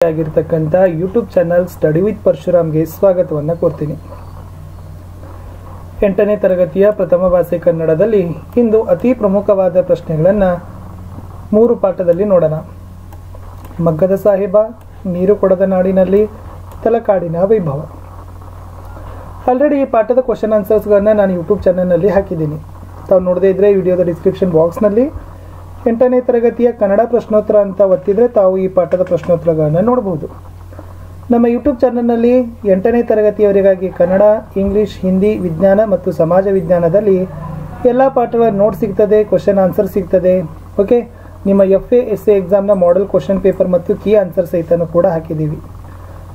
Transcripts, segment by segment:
ಆಗಿರತಕ್ಕಂತ YouTube channel study with ಪರಶುರಾಮ್ಗೆ ಸ್ವಾಗತವನ್ನು ಕೋರ್ತೀನಿ. 8ನೇ ತರಗತಿಯ ಪ್ರಥಮ ಭಾಷೆ ಕನ್ನಡದಲ್ಲಿ ಇಂದು ಅತಿ ಪ್ರಮುಖವಾದ ಪ್ರಶ್ನೆಗಳನ್ನು 3 ಪಾಠದಲ್ಲಿ ನೋಡೋಣ. ಮಗ್ಗದ ಸಾಹೇಬ, ನೀರು ಕೊಡದ ನಾಡಿನಲ್ಲಿ, ತಲಕಾಡಿನ ವೈಭವ. ಆಲ್ರೆಡಿ ಈ ಪಾಠದ ಕ್ವಶನ್ ಆನ್ಸರ್ಸ್ಗಳನ್ನು ನಾನು ಯೂಟ್ಯೂಬ್ ಚಾನಲ್ನಲ್ಲಿ ಹಾಕಿದ್ದೀನಿ. ತಾವು ನೋಡದೇ ಇದ್ದರೆ ವಿಡಿಯೋದ ಡಿಸ್ಕ್ರಿಪ್ಷನ್ ಬಾಕ್ಸ್ನಲ್ಲಿ 8ನೇ ತರಗತಿಯ ಕನ್ನಡ ಪ್ರಶ್ನೋತ್ತರ ಅಂತ ಒತ್ತಿದರೆ ತಾವು ಈ ಪಾಠದ ಪ್ರಶ್ನೋತ್ತರಗಳನ್ನು ನೋಡಬಹುದು. ನಮ್ಮ ಯೂಟ್ಯೂಬ್ ಚಾನಲ್ನಲ್ಲಿ 8ನೇ ತರಗತಿಯವರಿಗಾಗಿ ಕನ್ನಡ, ಇಂಗ್ಲೀಷ್, ಹಿಂದಿ, ವಿಜ್ಞಾನ ಮತ್ತು ಸಮಾಜ ವಿಜ್ಞಾನದಲ್ಲಿ ಎಲ್ಲ ಪಾಠಗಳ ನೋಟ್ ಸಿಗ್ತದೆ, ಕ್ವಶನ್ ಆನ್ಸರ್ ಸಿಗ್ತದೆ. ಓಕೆ, ನಿಮ್ಮ FA SA ಎಕ್ಸಾಮ್ನ ಮಾಡೆಲ್ ಕ್ವಶನ್ ಪೇಪರ್ ಮತ್ತು ಕೀ ಆನ್ಸರ್ ಸಹಿತನೂ ಕೂಡ ಹಾಕಿದ್ದೀವಿ.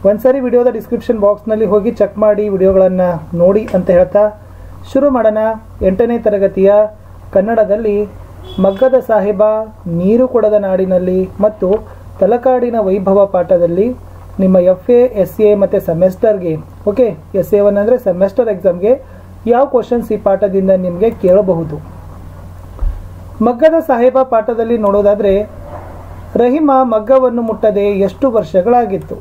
ಒಂದ್ಸರಿ ವಿಡಿಯೋದ ಡಿಸ್ಕ್ರಿಪ್ಷನ್ ಬಾಕ್ಸ್ನಲ್ಲಿ ಹೋಗಿ ಚೆಕ್ ಮಾಡಿ ವಿಡಿಯೋಗಳನ್ನು ನೋಡಿ ಅಂತ ಹೇಳ್ತಾ ಶುರು ಮಾಡೋಣ. 8ನೇ ತರಗತಿಯ ಕನ್ನಡದಲ್ಲಿ ಮಗ್ಗದ ಸಾಹೇಬ, ನೀರು ಕೊಡದ ನಾಡಿನಲ್ಲಿ ಮತ್ತು ತಲಕಾಡಿನ ವೈಭವ ಪಾಠದಲ್ಲಿ ನಿಮ್ಮ FA SA ಮತ್ತು ಸೆಮೆಸ್ಟರ್ಗೆ, ಓಕೆ, SA1 ಅಂದರೆ ಸೆಮೆಸ್ಟರ್ ಎಕ್ಸಾಮ್ಗೆ ಯಾವ ಕ್ವಶನ್ಸ್ ಈ ಪಾಠದಿಂದ ನಿಮಗೆ ಕೇಳಬಹುದು. ಮಗ್ಗದ ಸಾಹೇಬ ಪಾಠದಲ್ಲಿ ನೋಡೋದಾದರೆ, ರಹೀಮ ಮಗ್ಗವನ್ನು ಮುಟ್ಟದೆ ಎಷ್ಟು ವರ್ಷಗಳಾಗಿತ್ತು?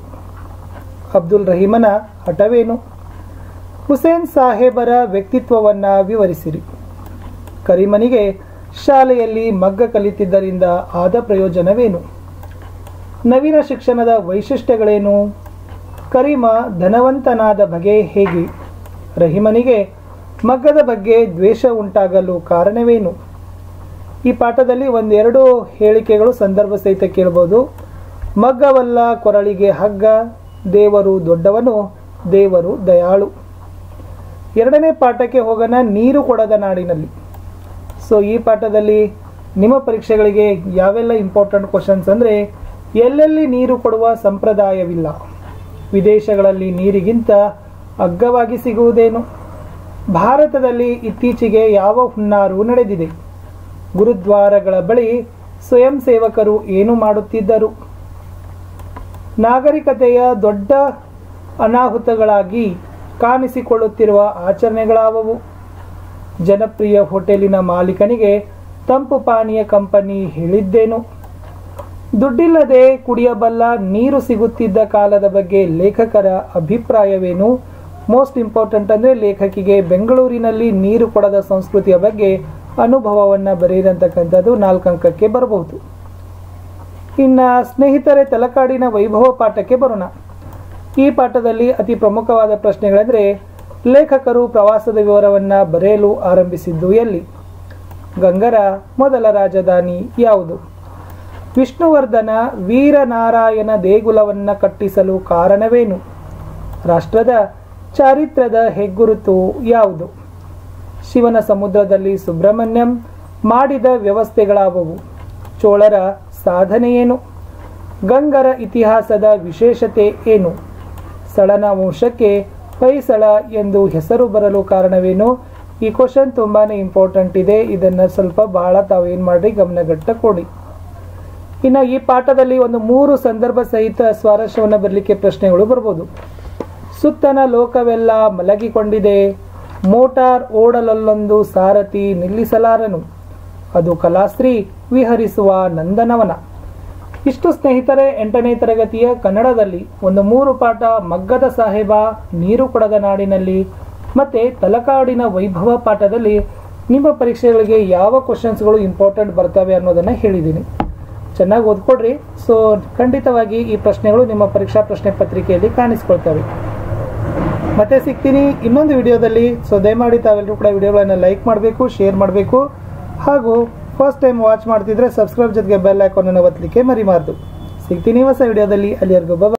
ಅಬ್ದುಲ್ ರಹೀಮನ ಹಠವೇನು? ಹುಸೇನ್ ಸಾಹೇಬರ ವ್ಯಕ್ತಿತ್ವವನ್ನು ವಿವರಿಸಿರಿ. ಕರೀಮನಿಗೆ ಶಾಲೆಯಲ್ಲಿ ಮಗ್ಗ ಕಲಿತಿದ್ದರಿಂದ ಆದ ಪ್ರಯೋಜನವೇನು? ನವೀನ ಶಿಕ್ಷಣದ ವೈಶಿಷ್ಟ್ಯಗಳೇನು? ಕರೀಮ ಧನವಂತನಾದ ಬಗೆ ಹೇಗೆ? ರಹೀಮನಿಗೆ ಮಗ್ಗದ ಬಗ್ಗೆ ದ್ವೇಷ ಉಂಟಾಗಲು ಕಾರಣವೇನು? ಈ ಪಾಠದಲ್ಲಿ ಒಂದೆರಡು ಹೇಳಿಕೆಗಳು ಸಂದರ್ಭ ಸಹಿತ ಕೇಳಬಹುದು. ಮಗ್ಗವಲ್ಲ ಕೊರಳಿಗೆ ಹಗ್ಗ, ದೇವರು ದೊಡ್ಡವನು, ದೇವರು ದಯಾಳು. 2ನೇ ಪಾಠಕ್ಕೆ ಹೋಗೋಣ. ನೀರು ಕೊಡದ ನಾಡಿನಲ್ಲಿ. ಸೊ ಈ ಪಾಠದಲ್ಲಿ ನಿಮ್ಮ ಪರೀಕ್ಷೆಗಳಿಗೆ ಯಾವೆಲ್ಲ ಇಂಪಾರ್ಟೆಂಟ್ ಕ್ವಶನ್ಸ್ ಅಂದರೆ, ಎಲ್ಲೆಲ್ಲಿ ನೀರು ಕೊಡುವ ಸಂಪ್ರದಾಯವಿಲ್ಲ? ವಿದೇಶಗಳಲ್ಲಿ ನೀರಿಗಿಂತ ಅಗ್ಗವಾಗಿ ಸಿಗುವುದೇನು? ಭಾರತದಲ್ಲಿ ಇತ್ತೀಚೆಗೆ ಯಾವ ಹುನ್ನಾರು ನಡೆದಿದೆ? ಗುರುದ್ವಾರಗಳ ಬಳಿ ಸ್ವಯಂ ಸೇವಕರು ಏನು ಮಾಡುತ್ತಿದ್ದರು? ನಾಗರಿಕತೆಯ ದೊಡ್ಡ ಅನಾಹುತಗಳಾಗಿ ಕಾಣಿಸಿಕೊಳ್ಳುತ್ತಿರುವ ಆಚರಣೆಗಳಾವವು? ಜನಪ್ರಿಯ ಹೋಟೆಲಿನ ಮಾಲೀಕನಿಗೆ ತಂಪು ಪಾನೀಯ ಕಂಪನಿ ಹೇಳಿದ್ದೇನು? ದುಡ್ಡಿಲ್ಲದೆ ಕುಡಿಯಬಲ್ಲ ನೀರು ಸಿಗುತ್ತಿದ್ದ ಕಾಲದ ಬಗ್ಗೆ ಲೇಖಕರ ಅಭಿಪ್ರಾಯವೇನು? ಮೋಸ್ಟ್ ಇಂಪಾರ್ಟೆಂಟ್ ಅಂದರೆ ಲೇಖಕಿಗೆ ಬೆಂಗಳೂರಿನಲ್ಲಿ ನೀರು ಕೊಡದ ಸಂಸ್ಕೃತಿಯ ಬಗ್ಗೆ ಅನುಭವವನ್ನು ಬರೆಯಿರಂತಕ್ಕಂಥದ್ದು 4 ಅಂಕಕ್ಕೆ ಬರಬಹುದು. ಇನ್ನು ಸ್ನೇಹಿತರೆ, ತಲಕಾಡಿನ ವೈಭವ ಪಾಠಕ್ಕೆ ಬರೋಣ. ಈ ಪಾಠದಲ್ಲಿ ಅತಿ ಪ್ರಮುಖವಾದ ಪ್ರಶ್ನೆಗಳೆಂದರೆ, ಲೇಖಕರು ಪ್ರವಾಸದ ವಿವರವನ್ನು ಬರೆಯಲು ಆರಂಭಿಸಿದ್ದು ಎಲ್ಲಿ? ಗಂಗರ ಮೊದಲ ರಾಜಧಾನಿ ಯಾವುದು? ವಿಷ್ಣುವರ್ಧನ ವೀರನಾರಾಯಣ ದೇಗುಲವನ್ನು ಕಟ್ಟಿಸಲು ಕಾರಣವೇನು? ರಾಷ್ಟ್ರದ ಚಾರಿತ್ರ್ಯದ ಹೆಗ್ಗುರುತು ಯಾವುದು? ಶಿವನ ಸಮುದ್ರದಲ್ಲಿ ಸುಬ್ರಹ್ಮಣ್ಯಂ ಮಾಡಿದ ವ್ಯವಸ್ಥೆಗಳಾವವು? ಚೋಳರ ಸಾಧನೆಯೇನು? ಗಂಗರ ಇತಿಹಾಸದ ವಿಶೇಷತೆ ಏನು? ಸಳನ ವಂಶಕ್ಕೆ ಹೊಯ್ಸಳ ಎಂದು ಹೆಸರು ಬರಲು ಕಾರಣವೇನು? ಈ ಕ್ವಶನ್ ತುಂಬಾ ಇಂಪಾರ್ಟೆಂಟ್ ಇದೆ. ಇದನ್ನು ಸ್ವಲ್ಪ ಬಹಳ ತಾವೇನು ಮಾಡಿ ಗಮನಗಟ್ಟ ಕೊಡಿ. ಇನ್ನು ಈ ಪಾಠದಲ್ಲಿ ಒಂದು 3 ಸಂದರ್ಭ ಸಹಿತ ಸ್ವಾರಸ್ಯವನ್ನು ಬರಲಿಕ್ಕೆ ಪ್ರಶ್ನೆಗಳು ಬರ್ಬೋದು. ಸುತ್ತನ ಲೋಕವೆಲ್ಲ ಮಲಗಿಕೊಂಡಿದೆ, ಮೋಟಾರ್ ಓಡಲಲ್ಲೊಂದು ಸಾರಥಿ ನಿಲ್ಲಿಸಲಾರನು, ಅದು ಕಲಾಶ್ರೀ ವಿಹರಿಸುವ ನಂದನವನ. ಇಷ್ಟು ಸ್ನೇಹಿತರೆ 8ನೇ ತರಗತಿಯ ಕನ್ನಡದಲ್ಲಿ ಒಂದು 3 ಪಾಠ ಮಗ್ಗದ ಸಾಹೇಬ, ನೀರು ಕೊಡದ ನಾಡಿನಲ್ಲಿ ಮತ್ತು ತಲಕಾಡಿನ ವೈಭವ ಪಾಠದಲ್ಲಿ ನಿಮ್ಮ ಪರೀಕ್ಷೆಗಳಿಗೆ ಯಾವ ಕ್ವಶನ್ಸ್ಗಳು ಇಂಪಾರ್ಟೆಂಟ್ ಬರ್ತವೆ ಅನ್ನೋದನ್ನು ಹೇಳಿದ್ದೀನಿ. ಚೆನ್ನಾಗಿ ಓದ್ಕೊಡ್ರಿ. ಸೊ ಖಂಡಿತವಾಗಿ ಈ ಪ್ರಶ್ನೆಗಳು ನಿಮ್ಮ ಪರೀಕ್ಷಾ ಪ್ರಶ್ನೆ ಪತ್ರಿಕೆಯಲ್ಲಿ ಕಾಣಿಸ್ಕೊಳ್ತವೆ. ಮತ್ತೆ ಸಿಗ್ತೀನಿ ಇನ್ನೊಂದು ವಿಡಿಯೋದಲ್ಲಿ. ಸೊ ದಯಮಾಡಿ ತಾವೆಲ್ಲರೂ ಕೂಡ ವಿಡಿಯೋಗಳನ್ನು ಲೈಕ್ ಮಾಡಬೇಕು, ಶೇರ್ ಮಾಡಬೇಕು, ಹಾಗೂ ಫಸ್ಟ್ ಟೈಮ್ ವಾಚ್ ಮಾಡ್ತಿದ್ರೆ ಸಬ್ಸ್ಕ್ರೈಬ್ ಜೊತೆಗೆ ಬೆಲ್ ಐಕಾನ್ ಅನ್ನು ಒತ್ತಲಿಕ್ಕೆ ಮರಿಬಾರ್ದು. ಸಿಗ್ತೀನಿ ಹೊಸ ವಿಡಿಯೋದಲ್ಲಿ. ಅಲ್ಲಿವರೆಗೂ ಬಾಯ್.